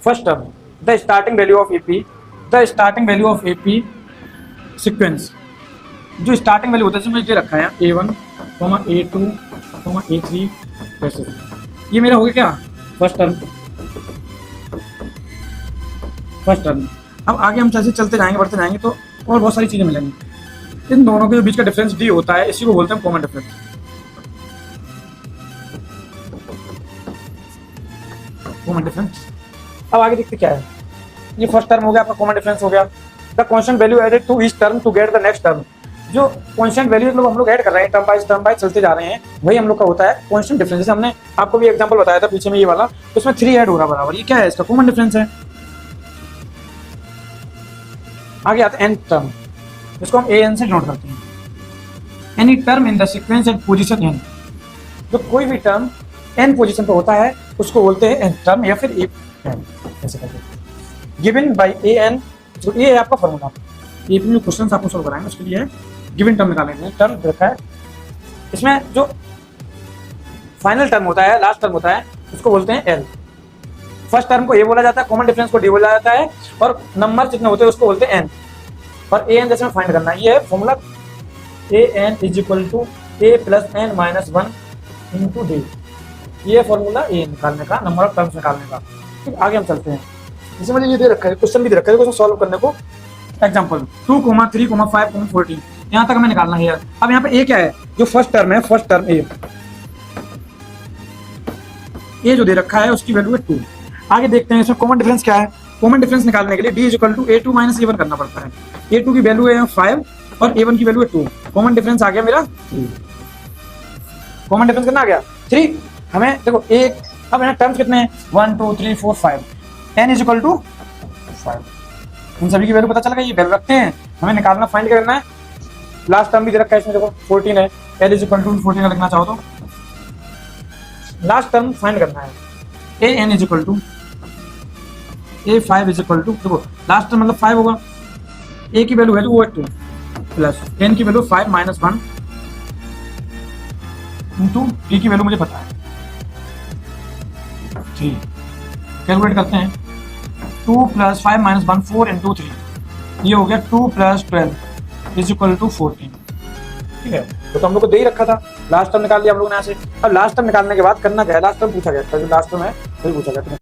First term the starting value of AP, the starting value of AP sequence, जो starting value होता है जिसमें ये रखा है A1, A2, A3 वैसे। ये मेरा हो गया क्या फर्स्ट टर्म, फर्स्ट टर्म। अब आगे हम जैसे चलते जाएंगे बढ़ते जाएंगे तो और बहुत सारी चीजें मिलेंगी। इन दोनों के बीच का डिफरेंस डी होता है, इसी को बोलते हैं कॉमन डिफरेंस, कॉमन डिफरेंस। अब आगे देखते क्या है, ये फर्स्ट टर्म हो गया आपका, कॉमन डिफरेंस हो गया। The constant value added to each term to get the next term, जो कांस्टेंट वैल्यू हम लोग ऐड कर रहे हैं टर्म बाय चलते जा रहे हैं, वही हम लोग का होता है कांस्टेंट डिफरेंस। जैसे हमने आपको भी एग्जांपल बताया था पीछे में ये वाला, उसमें 3 ऐड हो रहा बराबर, ये क्या है इसका कॉमन डिफरेंस है। आगे आते हैं n टर्म, इसको हम an से डिनोट करते हैं। Any term in the sequence at position n, जो कोई भी टर्म n पोजीशन पर होता है उसको बोलते हैं n टर्म या फिर an, ऐसे करके। गिवन बाय an, जो ये है आपका फॉर्मूला, ये भी क्वेश्चन आपको सोल्व कराएंगे उसके लिए है। गिवन टर्म निकालेंगे, टर्म रखा है इसमें, जो फाइनल टर्म होता है, लास्ट टर्म होता है, उसको बोलते हैं l। फर्स्ट टर्म को ये बोला जाता है, कॉमन डिफरेंस को डी बोला जाता है, और नंबर जितने होते हैं उसको बोलते हैं n। और an जैसे में फाइंड करना है, ये है formula an is equal to a plus n minus 1 into d, ये फॉर्मूला a निकालने का, नंबर ऑफ टर्म्स निकालने का। ठीक, आगे हम चलते हैं। इसी में ये दे रखा है, क्वेश्चन भी दे रखा है, क्वेश्चन सॉल्व करने को। एग्जाम्पल 2, 3, 5, 14, यहाँ तक हमें निकालना है। अब यहाँ पे a क्या है, जो फर्स्ट टर्म है, फर्स्ट टर्म a जो दे रखा है उसकी वैल्यू है 2। आगे देखते हैं इसमें कॉमन डिफरेंस क्या है। कॉमन डिफरेंस निकालने के लिए d is equal to a2 minus a1 करना पड़ता है। a2 की वैल्यू है 5 और a1 की वैल्यू है 2। कॉमन डिफरेंस आ गया मेरा 3। कॉमन डिफरेंस कितना आ गया 3। हमें देखो एक, अब यहाँ टर्म्स कितने हैं 1 2 3 4 5, n इज इक्वल टू 5। इन सभी की वैल्यू पता चल गई, ये वैल्यू रखते हैं, हमें निकालना, फाइंड करना है। लास्ट टर्म भी दे रखा है इसमें, देखो 14 है, l इज इक्वल टू 14 लिखना चाहो तो लास्ट टर्म फाइंड करना है। an is equal to a5 is equal to, देखो लास्ट टर्म मतलब 5 होगा, a की वैल्यू है जो वो है 2 प्लस n की वैल्यू 5 माइनस 1 इंटू d की वैल्यू मुझे पता है 3। कैलकुलेट करते हैं, 2 प्लस 5 माइनस 1 4 इंटू 3, ये हो गया 2 प्लस 12 इज इक्वल टू 14। ठीक है, तो हम लोग को दे ही रखा था, लास्ट टर्म निकाल लिया हम लोगों ने यहाँ से। अब लास्ट टर्म निकालने के बाद करना क्या है, लास्ट टर्म पूछा गया था, जो लास्ट टर्म है वही पूछा गया था।